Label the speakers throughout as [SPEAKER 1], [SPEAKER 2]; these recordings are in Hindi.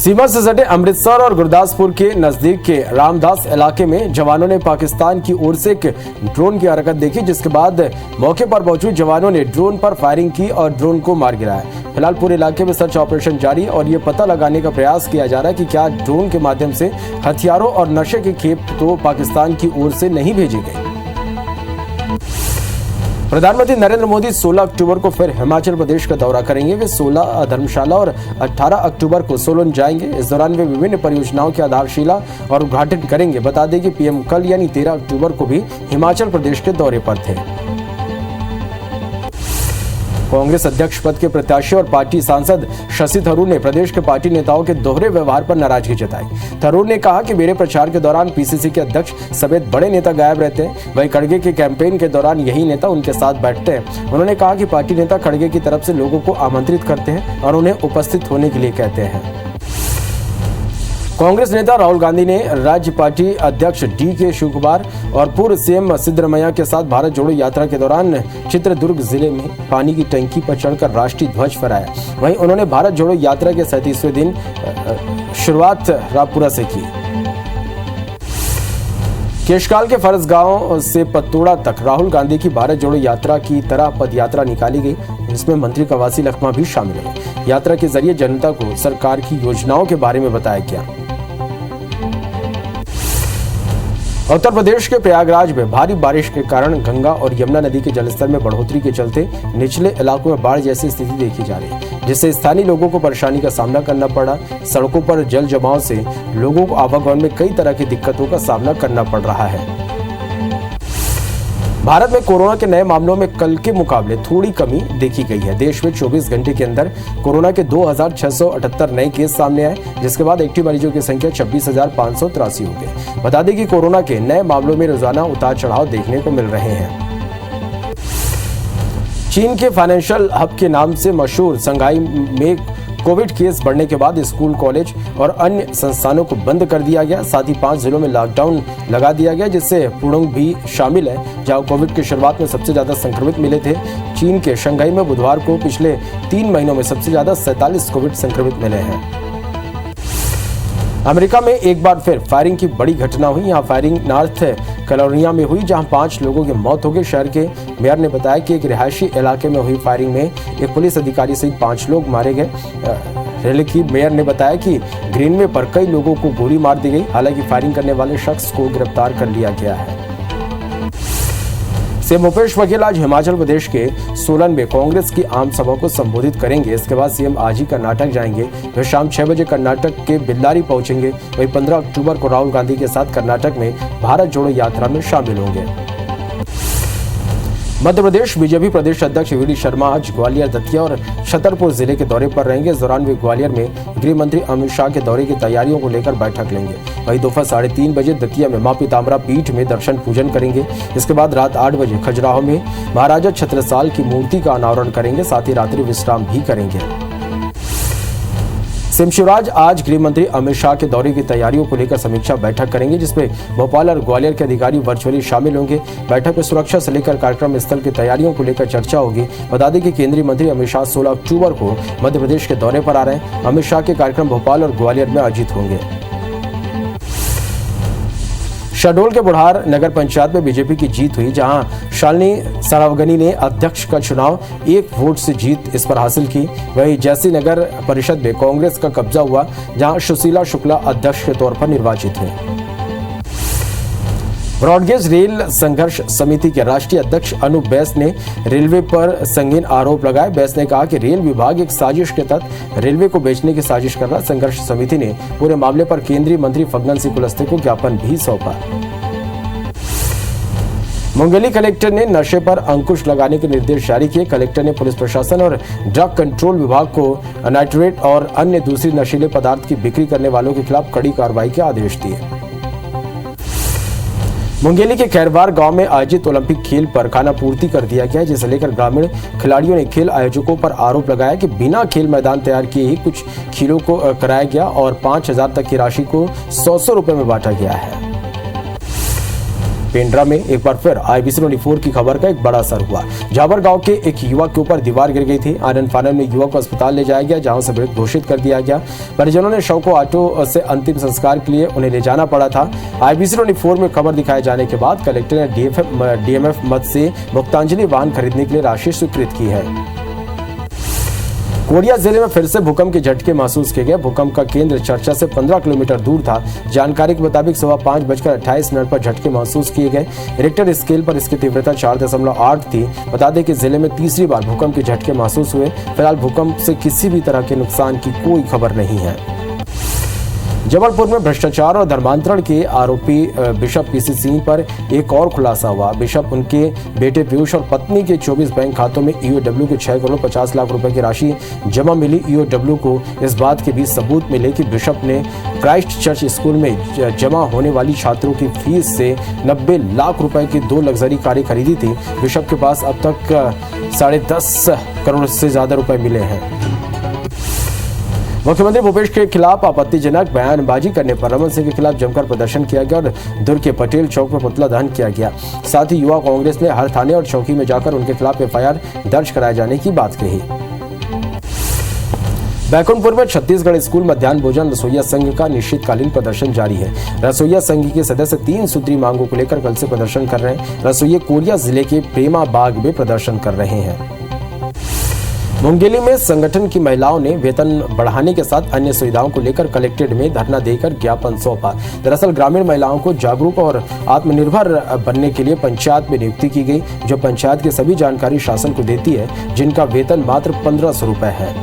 [SPEAKER 1] सीमा से सटे अमृतसर और गुरदासपुर के नजदीक के रामदास इलाके में जवानों ने पाकिस्तान की ओर से एक ड्रोन की हरकत देखी, जिसके बाद मौके पर मौजूद जवानों ने ड्रोन पर फायरिंग की और ड्रोन को मार गिराया। फिलहाल पूरे इलाके में सर्च ऑपरेशन जारी और ये पता लगाने का प्रयास किया जा रहा है कि क्या ड्रोन के माध्यम से हथियारों और नशे की खेप तो पाकिस्तान की ओर से नहीं भेजी गई। प्रधानमंत्री नरेंद्र मोदी 16 अक्टूबर को फिर हिमाचल प्रदेश का दौरा करेंगे। वे 16 धर्मशाला और 18 अक्टूबर को सोलन जाएंगे। इस दौरान वे विभिन्न परियोजनाओं की आधारशिला और उद्घाटन करेंगे। बता दें कि पीएम कल यानी 13 अक्टूबर को भी हिमाचल प्रदेश के दौरे पर थे। कांग्रेस अध्यक्ष पद के प्रत्याशी और पार्टी सांसद शशि थरूर ने प्रदेश के पार्टी नेताओं के दोहरे व्यवहार पर नाराजगी जताई। थरूर ने कहा कि मेरे प्रचार के दौरान पीसीसी के अध्यक्ष समेत बड़े नेता गायब रहते हैं, वहीं खड़गे के कैंपेन के दौरान यही नेता उनके साथ बैठते हैं। उन्होंने कहा कि पार्टी नेता खड़गे की तरफ से लोगों को आमंत्रित करते हैं और उन्हें उपस्थित होने के लिए कहते हैं। कांग्रेस नेता राहुल गांधी ने राज्य पार्टी अध्यक्ष DK शिवकुमार और पूर्व सीएम सिद्धरमैया के साथ भारत जोड़ो यात्रा के दौरान चित्रदुर्ग जिले में पानी की टंकी पर चढ़कर राष्ट्रीय ध्वज फहराया। वहीं उन्होंने भारत जोड़ो यात्रा के 37वें दिन शुरुआत रामपुरा से की। केशकाल के फरस गांव से पतोड़ा तक राहुल गांधी की भारत जोड़ो यात्रा की तरह पद यात्रा निकाली गई, जिसमें मंत्री कवासी लखमा भी शामिल हुए। यात्रा के जरिए जनता को सरकार की योजनाओं के बारे में बताया गया। उत्तर प्रदेश के प्रयागराज में भारी बारिश के कारण गंगा और यमुना नदी के जलस्तर में बढ़ोतरी के चलते निचले इलाकों में बाढ़ जैसी स्थिति देखी जा रही है, जिससे स्थानीय लोगों को परेशानी का सामना करना पड़ा। सड़कों पर जल जमाव से लोगों को आवागमन में कई तरह की दिक्कतों का सामना करना पड़ रहा है। भारत में कोरोना के नए मामलों में कल के मुकाबले थोड़ी कमी देखी गई है। देश में 24 घंटे के अंदर कोरोना के 2678 नए केस सामने आए, जिसके बाद एक्टिव मरीजों की संख्या 26,583 हो गई। बता दें कि कोरोना के नए मामलों में रोजाना उतार चढ़ाव देखने को मिल रहे हैं। चीन के फाइनेंशियल हब के नाम से मशहूर शंघाई में कोविड केस बढ़ने के बाद स्कूल, कॉलेज और अन्य संस्थानों को बंद कर दिया गया। साथ ही 5 जिलों में लॉकडाउन लगा दिया गया, जिससे पुडोंग भी शामिल है, जहां कोविड की शुरुआत में सबसे ज्यादा संक्रमित मिले थे। चीन के शंघाई में बुधवार को पिछले 3 महीनों में सबसे ज्यादा 47 कोविड संक्रमित मिले हैं। अमेरिका में एक बार फिर फायरिंग की बड़ी घटना हुई। यहाँ फायरिंग नॉर्थ कैरोलिना में हुई, जहां 5 लोगों की मौत हो गई। शहर के मेयर ने बताया कि एक रिहायशी इलाके में हुई फायरिंग में एक पुलिस अधिकारी सहित 5 लोग मारे गए। रैली की मेयर ने बताया कि ग्रीनवे पर कई लोगों को गोली मार दी गई। हालांकि फायरिंग करने वाले शख्स को गिरफ्तार कर लिया गया है। सीएम भूपेश बघेल आज हिमाचल प्रदेश के सोलन में कांग्रेस की आम सभा को संबोधित करेंगे। इसके बाद सीएम आज ही कर्नाटक जाएंगे। वे शाम 6 बजे कर्नाटक के बिल्लारी पहुंचेंगे। वहीं 15 अक्टूबर को राहुल गांधी के साथ कर्नाटक में भारत जोड़ो यात्रा में शामिल होंगे। मध्य प्रदेश बीजेपी प्रदेश अध्यक्ष VD शर्मा आज ग्वालियर, दतिया और छतरपुर जिले के दौरे पर रहेंगे। इस दौरान वे ग्वालियर में गृह मंत्री अमित शाह के दौरे की तैयारियों को लेकर बैठक लेंगे। वहीं दोपहर 3:30 बजे दतिया में मां पीताम्बरा पीठ में दर्शन पूजन करेंगे। इसके बाद रात 8 बजे खजुराहो में महाराजा छत्रसाल की मूर्ति का अनावरण करेंगे। साथ ही रात्रि विश्राम भी करेंगे। सीएम शिवराज आज गृह मंत्री अमित शाह के दौरे की तैयारियों को लेकर समीक्षा बैठक करेंगे, जिसमें भोपाल और ग्वालियर के अधिकारी वर्चुअली शामिल होंगे। बैठक में सुरक्षा से लेकर कार्यक्रम स्थल की तैयारियों को लेकर चर्चा होगी। बता दें कि केंद्रीय मंत्री अमित शाह 16 अक्टूबर को मध्य प्रदेश के दौरे पर आ रहे हैं। अमित शाह के कार्यक्रम भोपाल और ग्वालियर में आयोजित होंगे। शहडोल के बुढ़ार नगर पंचायत में बीजेपी की जीत हुई, जहां शालिनी सरावगनी ने अध्यक्ष का चुनाव 1 वोट से जीत इस पर हासिल की। वहीं जैसी नगर परिषद में कांग्रेस का कब्जा हुआ, जहां सुशीला शुक्ला अध्यक्ष के तौर पर निर्वाचित हुए। ब्रॉडगेज रेल संघर्ष समिति के राष्ट्रीय अध्यक्ष अनूप बैस ने रेलवे पर संगीन आरोप लगाए। बैस ने कहा कि रेल विभाग एक साजिश के तहत रेलवे को बेचने की साजिश कर रहा। संघर्ष समिति ने पूरे मामले पर केंद्रीय मंत्री फग्गन सिंह कुलस्ते को ज्ञापन भी सौंपा। मुंगेली कलेक्टर ने नशे पर अंकुश लगाने के निर्देश जारी किए। कलेक्टर ने पुलिस प्रशासन और ड्रग कंट्रोल विभाग को नाइट्रेट और अन्य दूसरी नशीले पदार्थ की बिक्री करने वालों के खिलाफ कड़ी कार्रवाई के आदेश दिए। मुंगेली के खैरवार गांव में आयोजित ओलंपिक खेल पर खानापूर्ति कर दिया गया, जिसे लेकर ग्रामीण खिलाड़ियों ने खेल आयोजकों पर आरोप लगाया कि बिना खेल मैदान तैयार किए ही कुछ खेलों को कराया गया और 5,000 तक की राशि को 100 रुपए में बांटा गया है। पेंड्रा में एक बार फिर IBC 24 की खबर का एक बड़ा असर हुआ। झाबर गांव के एक युवक के ऊपर दीवार गिर गई थी। आनंद फानन में युवक को अस्पताल ले जाया गया, जहां उसे मृत घोषित कर दिया गया। परिजनों ने शव को ऑटो से अंतिम संस्कार के लिए उन्हें ले जाना पड़ा था। IBC 24 में खबर दिखाए जाने के बाद कलेक्टर ने DMF मद से मुक्तांजलि वाहन खरीदने के लिए राशि स्वीकृत की है। कोरिया जिले में फिर से भूकंप के झटके महसूस किए गए। भूकंप का केंद्र चर्चा से 15 किलोमीटर दूर था। जानकारी के मुताबिक सुबह 5:28 पर झटके महसूस किए गए। रिक्टर स्केल पर इसकी तीव्रता 4.8 थी। बता दें कि जिले में तीसरी बार भूकंप के झटके महसूस हुए। फिलहाल भूकंप से किसी भी तरह के नुकसान की कोई खबर नहीं है। जबलपुर में भ्रष्टाचार और धर्मांतरण के आरोपी बिशप PC सिंह पर एक और खुलासा हुआ। बिशप, उनके बेटे पीयूष और पत्नी के 24 बैंक खातों में EOW के 6 करोड़ 50 लाख रुपए की राशि जमा मिली। EOW को इस बात के भी सबूत मिले कि बिशप ने क्राइस्ट चर्च स्कूल में जमा होने वाली छात्रों की फीस से 90 लाख रुपए की 2 लग्जरी कारें खरीदी थी। बिशप के पास अब तक 10.5 करोड़ से ज्यादा रुपए मिले हैं। मुख्यमंत्री भूपेश के खिलाफ आपत्तिजनक बयानबाजी करने पर रमन सिंह के खिलाफ जमकर प्रदर्शन किया गया और दुर्ग के पटेल चौक पर पुतला दहन किया गया। साथ ही युवा कांग्रेस ने हर थाने और चौकी में जाकर उनके खिलाफ FIR दर्ज कराए जाने की बात कही। बैकुंठपुर में छत्तीसगढ़ स्कूल मध्याह्न भोजन रसोइया संघ का निश्चितकालीन प्रदर्शन जारी है। रसोइया संघ के सदस्य 3 सूत्री मांगों को लेकर कल से प्रदर्शन कर रहे हैं। रसोइये कोरिया जिले के प्रेमा बाग में प्रदर्शन कर रहे हैं। मुंगेली में संगठन की महिलाओं ने वेतन बढ़ाने के साथ अन्य सुविधाओं को लेकर कलेक्ट्रेट में धरना देकर ज्ञापन सौंपा। दरअसल ग्रामीण महिलाओं को जागरूक और आत्मनिर्भर बनने के लिए पंचायत में नियुक्ति की गई, जो पंचायत की सभी जानकारी शासन को देती है, जिनका वेतन मात्र 1500 रुपए है।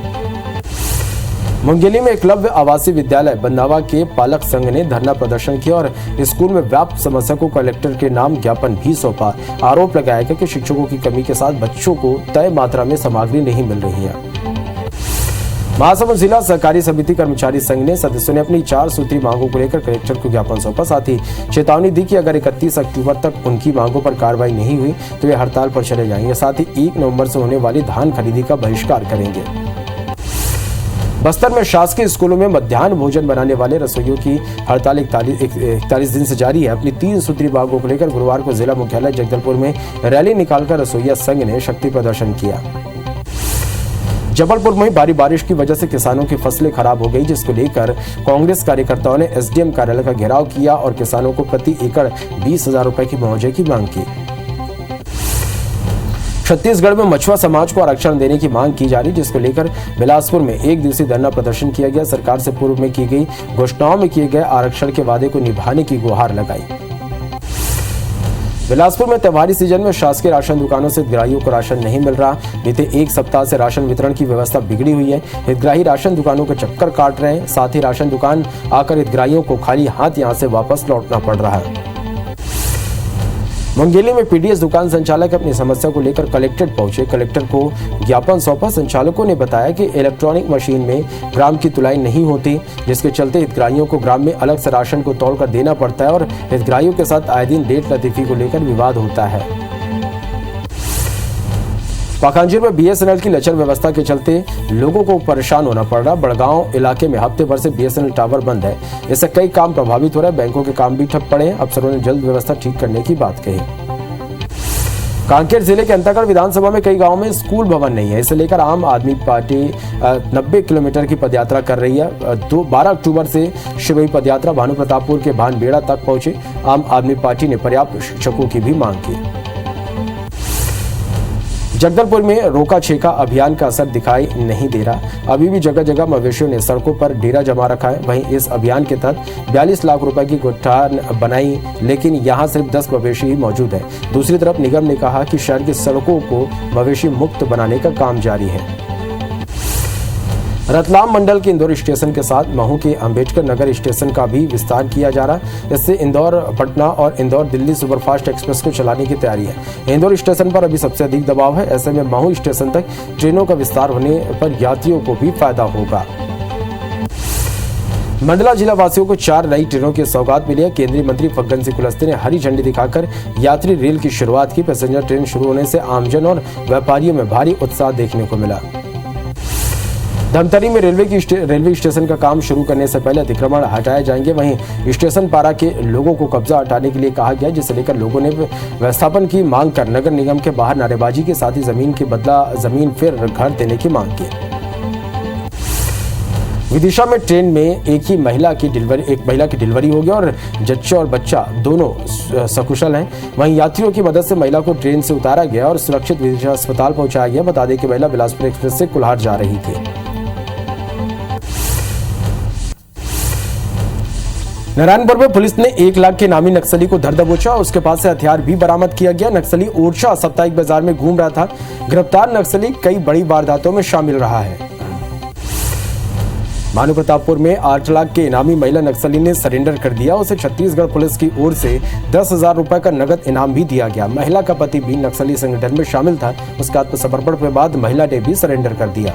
[SPEAKER 1] मुंगेली में एकलव्य आवासीय विद्यालय बंदावा के पालक संघ ने धरना प्रदर्शन किया और स्कूल में व्याप्त समस्या को कलेक्टर के नाम ज्ञापन भी सौंपा। आरोप लगाया गया कि शिक्षकों की कमी के साथ बच्चों को तय मात्रा में सामग्री नहीं मिल रही है। महासमुंद जिला सहकारी समिति कर्मचारी संघ ने सदस्यों ने अपनी 4 सूत्री मांगों को लेकर कलेक्टर को ज्ञापन सौंपा। साथ ही चेतावनी दी कि अगर 31 अक्टूबर तक उनकी मांगों पर कार्रवाई नहीं हुई तो वे हड़ताल पर चले जाएंगे। साथ ही 1 नवंबर से होने वाली धान खरीदी का बहिष्कार करेंगे। बस्तर में शासकीय स्कूलों में मध्याह्न भोजन बनाने वाले रसोइयों की हड़ताल 41 दिन से जारी है। अपनी 3 सूत्री मांगों को लेकर गुरुवार को जिला मुख्यालय जगदलपुर में रैली निकालकर रसोइया संघ ने शक्ति प्रदर्शन किया। जबलपुर में भारी बारिश की वजह से किसानों की फसलें खराब हो गई, जिसको लेकर कांग्रेस कार्यकर्ताओं ने SDM कार्यालय का घेराव किया और किसानों को प्रति एकड़ 20,000 रुपए की मुआवजे की मांग की। छत्तीसगढ़ में मछुआ समाज को आरक्षण देने की मांग की जा रही, जिसको लेकर बिलासपुर में 1 दिवसीय धरना प्रदर्शन किया गया। सरकार से पूर्व में की गई घोषणाओं में किए गए आरक्षण के वादे को निभाने की गुहार लगाई। बिलासपुर में त्योहारी सीजन में शासकीय राशन दुकानों से हितग्राहियों को राशन नहीं मिल रहा। बीते 1 सप्ताह से राशन वितरण की व्यवस्था बिगड़ी हुई है। हितग्राही राशन दुकानों के चक्कर काट रहे हैं। साथ ही राशन दुकान आकर हितग्राहियों को खाली हाथ यहां से वापस लौटना पड़ रहा है। मुंगेली में PDS दुकान संचालक अपनी समस्या को लेकर कलेक्ट्रेट पहुंचे। कलेक्टर को ज्ञापन सौंपा। संचालकों ने बताया कि इलेक्ट्रॉनिक मशीन में ग्राम की तुलाई नहीं होती, जिसके चलते हितग्राहियों को ग्राम में अलग से राशन को तौल कर देना पड़ता है और हितग्राहियों के साथ आए दिन डेट लतीफी को लेकर विवाद होता है। पाखांजूर में BSNL की लचर व्यवस्था के चलते लोगों को परेशान होना पड़ रहा। बड़गांव इलाके में हफ्ते भर से BSNL टावर बंद है। इससे कई काम प्रभावित हो रहे हैं। बैंकों के काम भी ठप पड़े हैं। अफसरों ने जल्द व्यवस्था ठीक करने की बात कही। कांकेर जिले के अंतागढ़ विधानसभा में कई गांवों में स्कूल भवन नहीं है। इसे लेकर आम आदमी पार्टी 90 किलोमीटर की पदयात्रा कर रही है। 12 अक्टूबर से शुरू हुई पदयात्रा भानु प्रतापपुर के भानबेड़ा तक पहुंचे। आम आदमी पार्टी ने पर्याप्त शिक्षकों की भी मांग की। जगदलपुर में रोका छेका अभियान का असर दिखाई नहीं दे रहा। अभी भी जगह जगह मवेशियों ने सड़कों पर डेरा जमा रखा है। वहीं इस अभियान के तहत 42 लाख रुपए की गुठान बनाई, लेकिन यहां सिर्फ 10 मवेशी ही मौजूद है। दूसरी तरफ निगम ने कहा कि शहर की सड़कों को मवेशी मुक्त बनाने का काम जारी है। रतलाम मंडल के इंदौर स्टेशन के साथ महू के अंबेडकर नगर स्टेशन का भी विस्तार किया जा रहा है। इससे इंदौर पटना और इंदौर दिल्ली सुपरफास्ट एक्सप्रेस को चलाने की तैयारी है। इंदौर स्टेशन पर अभी सबसे अधिक दबाव है। ऐसे में महू स्टेशन तक ट्रेनों का विस्तार होने पर यात्रियों को भी फायदा होगा। मंडला जिला वासियों को 4 नई ट्रेनों की सौगात मिली है। केंद्रीय मंत्री फग्गन सिंह कुलस्ते ने हरी झंडी दिखाकर यात्री रेल की शुरुआत की। पैसेंजर ट्रेन शुरू होने से आमजन और व्यापारियों में भारी उत्साह देखने को मिला। धमतरी में रेलवे स्टेशन का काम शुरू करने से पहले अतिक्रमण हटाए जाएंगे। वहीं स्टेशन पारा के लोगों को कब्जा हटाने के लिए कहा गया, जिसे लेकर लोगों ने विस्थापन की मांग कर नगर निगम के बाहर नारेबाजी के साथ ही जमीन के बदला जमीन फिर घर देने की मांग की। विदिशा में ट्रेन में एक महिला की डिलीवरी हो गई और जच्चा और बच्चा दोनों सकुशल हैं। वहीं यात्रियों की मदद से महिला को ट्रेन से उतारा गया और सुरक्षित विदिशा अस्पताल पहुंचाया गया। बता दें कि महिला बिलासपुर एक्सप्रेस से कुल्हाड़ जा रही थी। नारायणपुर में पुलिस ने 1 लाख के नामी नक्सली को धर दबोचा। उसके पास से हथियार भी बरामद किया गया। नक्सली ओरछा साप्ताहिक बाजार में घूम रहा था। गिरफ्तार नक्सली कई बड़ी वारदातों में शामिल रहा है। भानु प्रतापपुर में 8 लाख के इनामी महिला नक्सली ने सरेंडर कर दिया। उसे छत्तीसगढ़ पुलिस की ओर से 10,000 रुपए का नगद इनाम भी दिया गया। महिला का पति भी नक्सली संगठन में शामिल था। उसके आत्मसमर्पण के बाद महिला ने भी सरेंडर कर दिया।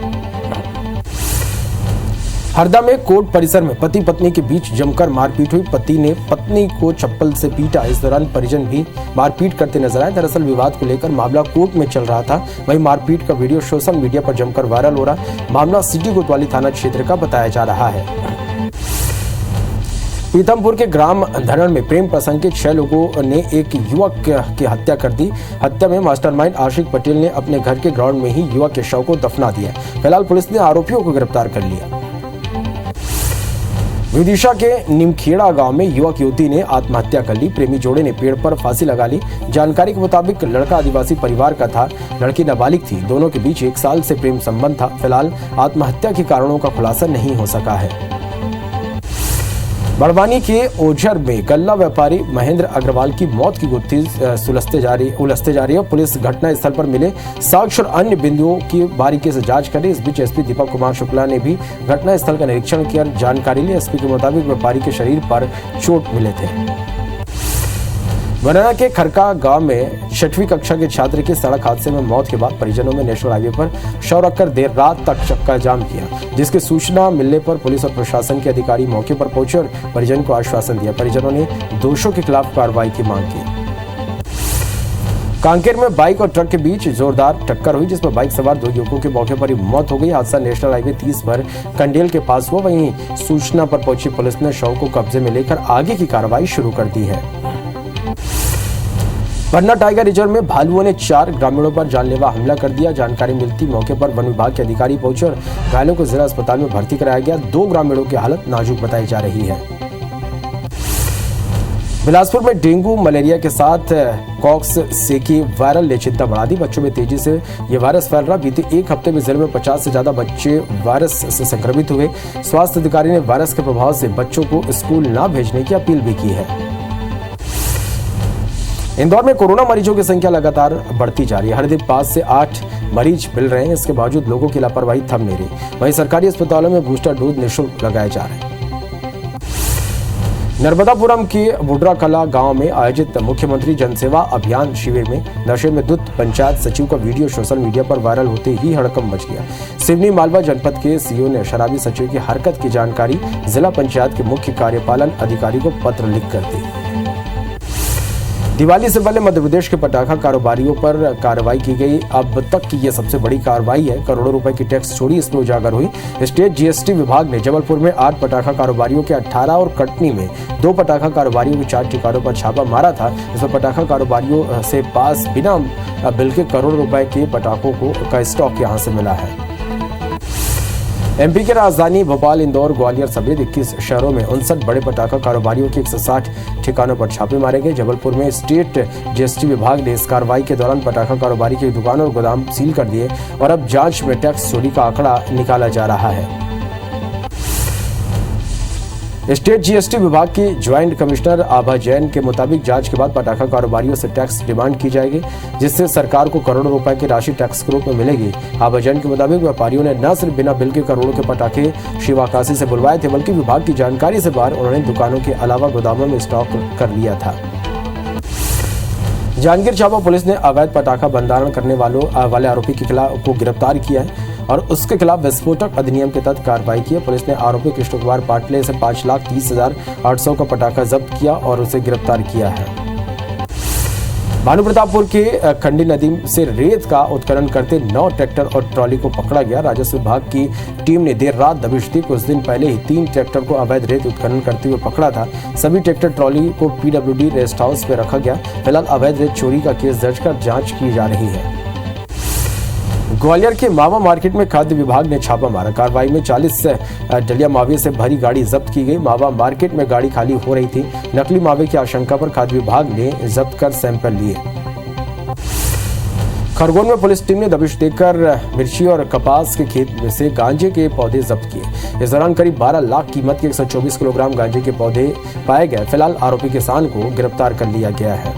[SPEAKER 1] हरदा में कोर्ट परिसर में पति पत्नी के बीच जमकर मारपीट हुई। पति ने पत्नी को चप्पल से पीटा। इस दौरान परिजन भी मारपीट करते नजर आए। दरअसल विवाद को लेकर मामला कोर्ट में चल रहा था। वहीं मारपीट का वीडियो सोशल मीडिया पर जमकर वायरल हो रहा। मामला सिटी कोतवाली थाना क्षेत्र का बताया जा रहा है। पीथमपुर के ग्राम धरण में प्रेम प्रसंग के 6 लोगों ने एक युवक की हत्या कर दी। हत्या में मास्टरमाइंड आशिक पटेल ने अपने घर के ग्राउंड में ही युवक के शव को दफना दिया। फिलहाल पुलिस ने आरोपियों को गिरफ्तार कर लिया। विदिशा के निमखेड़ा गांव में युवक युवती ने आत्महत्या कर ली। प्रेमी जोड़े ने पेड़ पर फांसी लगा ली। जानकारी के मुताबिक लड़का आदिवासी परिवार का था, लड़की नाबालिग थी। दोनों के बीच 1 साल से प्रेम संबंध था। फिलहाल आत्महत्या के कारणों का खुलासा नहीं हो सका है। बड़वानी के ओझर में गल्ला व्यापारी महेंद्र अग्रवाल की मौत की गुत्थी उलझते जा रही है। पुलिस घटना स्थल पर मिले साक्ष्य और अन्य बिंदुओं की बारीकी से जांच कर रही। इस बीच एसपी दीपक कुमार शुक्ला ने भी घटना स्थल का निरीक्षण किया। जानकारी ली। एसपी के मुताबिक व्यापारी के शरीर पर चोट मिले थे। मुरैना के खरका गांव में 6वीं कक्षा के छात्र की सड़क हादसे में मौत के बाद परिजनों में नेशनल हाईवे पर शव रखकर देर रात तक चक्का जाम किया, जिसकी सूचना मिलने पर पुलिस और प्रशासन के अधिकारी मौके पर पहुंचे और परिजन को आश्वासन दिया। परिजनों ने दोषियों के खिलाफ कार्रवाई की मांग की। कांकेर में बाइक और ट्रक के बीच जोरदार टक्कर हुई, जिसमें बाइक सवार 2 युवकों की मौके पर ही मौत हो गई। हादसा नेशनल हाईवे 30 पर कंडेल के पास हुआ। वहीं सूचना पर पहुंची पुलिस ने शव को कब्जे में लेकर आगे की कार्रवाई शुरू कर दी है। पन्ना टाइगर रिजर्व में भालुओं ने 4 ग्रामीणों पर जानलेवा हमला कर दिया। जानकारी मिलती मौके पर वन विभाग के अधिकारी पहुंचे और घायलों को जिला अस्पताल में भर्ती कराया गया। 2 ग्रामीणों की हालत नाजुक बताई जा रही है। बिलासपुर में डेंगू मलेरिया के साथ कॉक्स सेकी वायरल ने चिंता बढ़ा दी। बच्चों में तेजी से ये वायरस फैल रहा। बीते 1 हफ्ते में जिले में 50 से ज्यादा बच्चे वायरस से संक्रमित हुए। स्वास्थ्य अधिकारी ने वायरस के प्रभाव से बच्चों को स्कूल न भेजने की अपील भी की है। इंदौर में कोरोना मरीजों की संख्या लगातार बढ़ती जा रही है। हर दिन 5 से 8 मरीज मिल रहे हैं। इसके बावजूद लोगों की लापरवाही थम नहीं रही। वहीं सरकारी अस्पतालों में बूस्टर डोज निःशुल्क लगाए जा रहे हैं। नर्मदापुरम के बुड्रा कला गांव में आयोजित मुख्यमंत्री जनसेवा अभियान शिविर में नशे में धुत पंचायत सचिव का वीडियो सोशल मीडिया पर वायरल होते ही हड़कंप मच गया। सिवनी मालवा जनपद के सीओ ने शराबी सचिव की हरकत की जानकारी जिला पंचायत के मुख्य कार्यपालन अधिकारी को पत्र लिखकर दी। दिवाली से पहले मध्य प्रदेश के पटाखा कारोबारियों पर कार्रवाई की गई। अब तक की यह सबसे बड़ी कार्रवाई है। करोड़ों रुपए की टैक्स चोरी इसमें उजागर हुई। स्टेट जीएसटी विभाग ने जबलपुर में 8 पटाखा कारोबारियों के 18 और कटनी में 2 पटाखा कारोबारियों के 4 ठिकानों पर छापा मारा था। इसमें पटाखा कारोबारियों से पास बिना बिल के करोड़ों रुपए के पटाखों का स्टॉक यहां से मिला है। एमपी के राजधानी भोपाल, इंदौर, ग्वालियर समेत 21 शहरों में 59 बड़े पटाखा कारोबारियों के 160 ठिकानों पर छापे मारे गए। जबलपुर में स्टेट जीएसटी विभाग ने इस कार्रवाई के दौरान पटाखा कारोबारी की दुकान और गोदाम सील कर दिए और अब जांच में टैक्स चोरी का आंकड़ा निकाला जा रहा है। स्टेट जीएसटी विभाग की ज्वाइंट कमिश्नर आभा जैन के मुताबिक जांच के बाद पटाखा कारोबारियों से टैक्स डिमांड की जाएगी, जिससे सरकार को करोड़ों रुपए की राशि टैक्स के रूप में मिलेगी। आभा जैन के मुताबिक व्यापारियों ने न सिर्फ बिना बिल के करोड़ों के पटाखे शिवाकाशी से बुलवाए थे, बल्कि विभाग की जानकारी से बाहर उन्होंने दुकानों के अलावा गोदामों में स्टॉक कर लिया था। जांजगीर चांपा पुलिस ने अवैध पटाखा भंडारण करने वाले आरोपी के खिलाफ को गिरफ्तार किया है और उसके खिलाफ विस्फोटक अधिनियम के तहत कार्रवाई की है। पुलिस ने आरोपी कृष्ण कुमार पाटले से 5,30,800 का पटाखा जब्त किया और उसे गिरफ्तार किया है। भानुप्रतापपुर के खंडी नदी से रेत का उत्खनन करते 9 ट्रैक्टर और ट्रॉली को पकड़ा गया। राजस्व विभाग की टीम ने देर रात दबिश दी। कुछ दिन पहले ही 3 ट्रैक्टर को अवैध रेत उत्खनन करते हुए पकड़ा था। सभी ट्रैक्टर ट्रॉली को पीडब्ल्यूडी रेस्ट हाउस में रखा गया। फिलहाल अवैध रेत चोरी का केस दर्ज कर जांच की जा रही है। ग्वालियर के मावा मार्केट में खाद्य विभाग ने छापा मारा। कार्रवाई में 40 डलिया मावे से भरी गाड़ी जब्त की गई। मावा मार्केट में गाड़ी खाली हो रही थी। नकली मावे की आशंका पर खाद्य विभाग ने जब्त कर सैंपल लिए। खरगोन में पुलिस टीम ने दबिश देकर मिर्ची और कपास के खेत में से गांजे के पौधे जब्त किए। इस दौरान करीब 12 लाख कीमत के 124 किलोग्राम गांजे के पौधे पाए गए। फिलहाल आरोपी किसान को गिरफ्तार कर लिया गया है।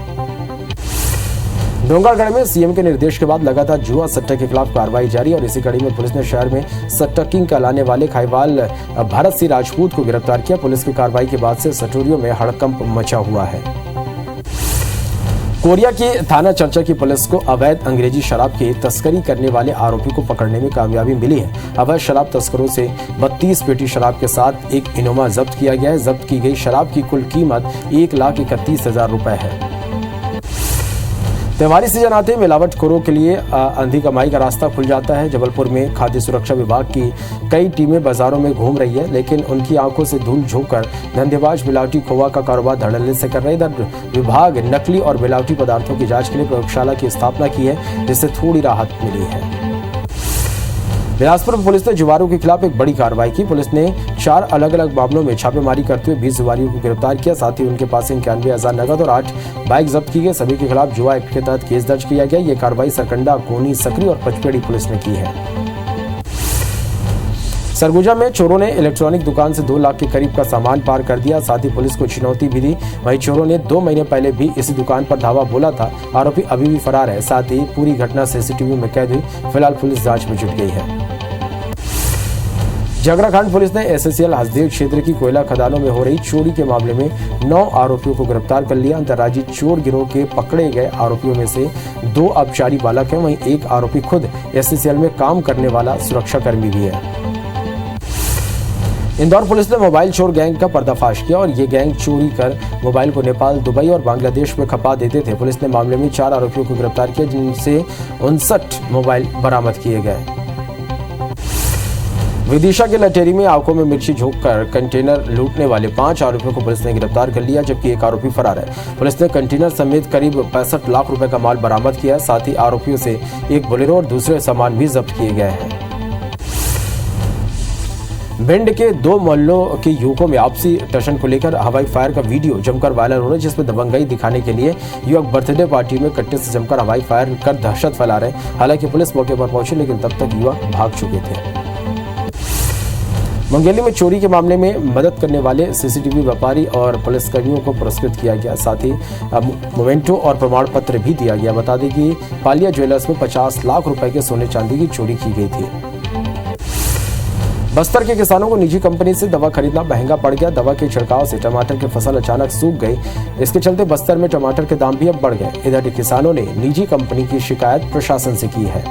[SPEAKER 1] डोंगरगढ़ में सीएम के निर्देश के बाद लगातार जुआ सट्टा के खिलाफ कार्रवाई जारी और इसी कड़ी में पुलिस ने शहर में सट्टा किंग कहलाने वाले खाईवाल भरत सिंह राजपूत को गिरफ्तार किया। पुलिस की कार्रवाई के बाद से सटोरियों में हड़कंप मचा हुआ है। कोरिया की थाना चर्चा की पुलिस को अवैध अंग्रेजी शराब की तस्करी करने वाले आरोपी को पकड़ने में कामयाबी मिली है। अवैध शराब तस्करों से 32 पेटी शराब के साथ एक इनोवा जब्त किया गया है। जब्त की गई शराब की कुल कीमत 1,31,000 रुपए है। त्योहारी सीजन आते ही मिलावटखोरों के लिए अंधी कमाई का रास्ता खुल जाता है। जबलपुर में खाद्य सुरक्षा विभाग की कई टीमें बाजारों में घूम रही है, लेकिन उनकी आंखों से धूल झोंककर धंधेबाज मिलावटी खोवा का कारोबार धड़ल्ले से कर रहे हैं। इधर विभाग नकली और मिलावटी पदार्थों की जांच के लिए प्रयोगशाला की स्थापना की है, जिससे थोड़ी राहत मिली है। बिलासपुर पुलिस ने जुआरियों के खिलाफ एक बड़ी कार्रवाई की। पुलिस ने 4 अलग अलग मामलों में छापेमारी करते हुए 20 जुआरियों को गिरफ्तार किया। साथ ही उनके पास से 91,000 नगद और 8 बाइक जब्त की गई। सभी के खिलाफ जुआ एक्ट के तहत केस दर्ज किया गया। ये कार्रवाई सरकंडा, कोनी, सकरी और पचपेड़ी पुलिस ने की है। सरगुजा में चोरों ने इलेक्ट्रॉनिक दुकान से 2 लाख के करीब का सामान पार कर दिया। साथ ही पुलिस को चुनौती भी दी। वहीं चोरों ने 2 महीने पहले भी इसी दुकान पर धावा बोला था। आरोपी अभी भी फरार है। साथ ही पूरी घटना सीसीटीवी में कैद हुई। फिलहाल पुलिस जांच में जुट गई है। जगराखंड पुलिस ने एसएसएल हसदेव क्षेत्र की कोयला खदानों में हो रही चोरी के मामले में 9 आरोपियों को गिरफ्तार कर लिया। अंतर्राज्यीय चोर गिरोह के पकड़े गए आरोपियों में से 2 अपचारी बालक हैं। वहीं एक आरोपी खुद एसएसएल में काम करने वाला सुरक्षाकर्मी भी है। इंदौर पुलिस ने मोबाइल चोर गैंग का पर्दाफाश किया और ये गैंग चोरी कर मोबाइल को नेपाल, दुबई और बांग्लादेश में खपा देते थे। पुलिस ने मामले में 4 आरोपियों को गिरफ्तार किया, जिनसे 59 मोबाइल बरामद किए गए। विदिशा के लटेरी में आंखों में मिर्ची झोंककर कंटेनर लूटने वाले 5 आरोपियों को पुलिस ने गिरफ्तार कर लिया, जबकि एक आरोपी फरार है। पुलिस ने कंटेनर समेत करीब 65 लाख रुपए का माल बरामद किया है। साथ ही आरोपियों से एक बोलेरो और दूसरे सामान भी जब्त किए गए हैं। भिंड के 2 मोहल्लों के युवकों में आपसी टशन को लेकर हवाई फायर का वीडियो जमकर वायरल हो रहा है, जिसमें दबंगई दिखाने के लिए युवक बर्थडे पार्टी में कट्टे से जमकर हवाई फायर कर दहशत फैला रहे। हालांकि पुलिस मौके पर पहुंची, लेकिन तब तक युवक भाग चुके थे। मुंगेली में चोरी के मामले में मदद करने वाले सीसीटीवी व्यापारी और पुलिसकर्मियों को पुरस्कृत किया गया। साथ ही मोमेंटो और प्रमाण पत्र भी दिया गया। बता दें कि पालिया ज्वेलर्स में 50 लाख रुपए के सोने चांदी की चोरी की गई थी। बस्तर के किसानों को निजी कंपनी से दवा खरीदना महंगा पड़ गया। दवा के छिड़काव से टमाटर की फसल अचानक सूख गई। इसके चलते बस्तर में टमाटर के दाम भी अब बढ़ गए। इधर किसानों ने निजी कंपनी की शिकायत प्रशासन से की है।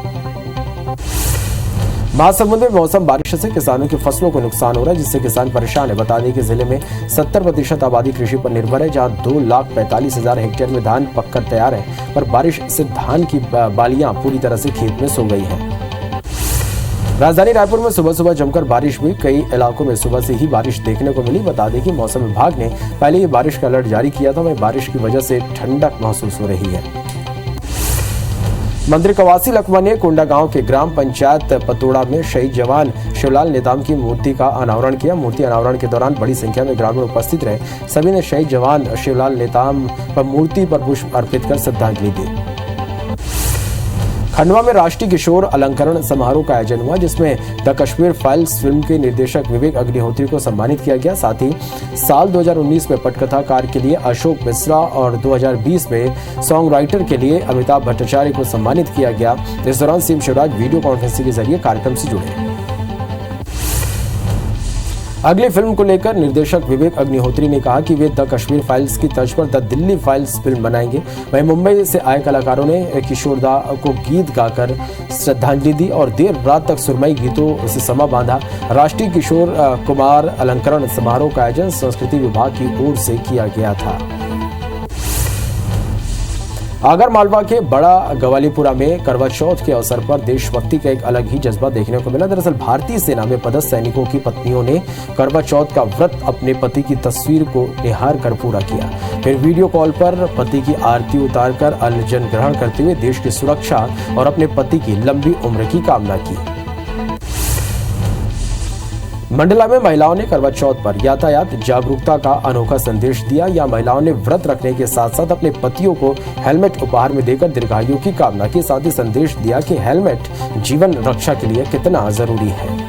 [SPEAKER 1] महासमुंद में मौसम बारिश से किसानों की फसलों को नुकसान हो रहा है, जिससे किसान परेशान है। बता दें कि जिले में 70% आबादी कृषि पर निर्भर है, जहां 2,45,000 हेक्टेयर में धान पककर तैयार है, पर बारिश से धान की बालियां पूरी तरह से खेत में सो गई हैं। राजधानी रायपुर में सुबह सुबह जमकर बारिश हुई। कई इलाकों में सुबह से ही बारिश देखने को मिली। बता दें कि मौसम विभाग ने पहले ही बारिश का अलर्ट जारी किया था। वहीं बारिश की वजह से ठंडक महसूस हो रही है। मंत्री कवासी लखमा ने कोंडा गांव के ग्राम पंचायत पतोड़ा में शहीद जवान शिवलाल नेताम की मूर्ति का अनावरण किया। मूर्ति अनावरण के दौरान बड़ी संख्या में ग्रामीण उपस्थित रहे। सभी ने शहीद जवान शिवलाल नेताम पर मूर्ति पर पुष्प अर्पित कर श्रद्धांजलि दी। खंडवा में राष्ट्रीय किशोर अलंकरण समारोह का आयोजन हुआ, जिसमें द कश्मीर फाइल्स फिल्म के निर्देशक विवेक अग्निहोत्री को सम्मानित किया गया। साथ ही साल 2019 में पटकथाकार के लिए अशोक मिश्रा और 2020 में सॉन्ग राइटर के लिए अमिताभ भट्टाचार्य को सम्मानित किया गया। इस दौरान सीएम शिवराज वीडियो कॉन्फ्रेंसिंग के जरिए कार्यक्रम से जुड़े। अगली फिल्म को लेकर निर्देशक विवेक अग्निहोत्री ने कहा कि वे द कश्मीर फाइल्स की तर्ज पर द दिल्ली फाइल्स फिल्म बनाएंगे। वहीं मुंबई से आए कलाकारों ने किशोरदा को गीत गाकर श्रद्धांजलि दी और देर रात तक सुरमई गीतों से समा बांधा। राष्ट्रीय किशोर कुमार अलंकरण समारोह का आयोजन संस्कृति विभाग की ओर से किया गया था। आगर मालवा के बड़ा गवालीपुरा में करवा चौथ के अवसर पर देशभक्ति का एक अलग ही जज्बा देखने को मिला। दरअसल भारतीय सेना में पदस्थ सैनिकों की पत्नियों ने करवा चौथ का व्रत अपने पति की तस्वीर को निहार कर पूरा किया। फिर वीडियो कॉल पर पति की आरती उतारकर अन्न ग्रहण करते हुए देश की सुरक्षा और अपने पति की लंबी उम्र की कामना की। मंडला में महिलाओं ने करवा चौथ पर यातायात जागरूकता का अनोखा संदेश दिया। या महिलाओं ने व्रत रखने के साथ साथ अपने पतियों को हेलमेट उपहार में देकर दीर्घायु की कामना की। साथ ही संदेश दिया कि हेलमेट जीवन रक्षा के लिए कितना जरूरी है।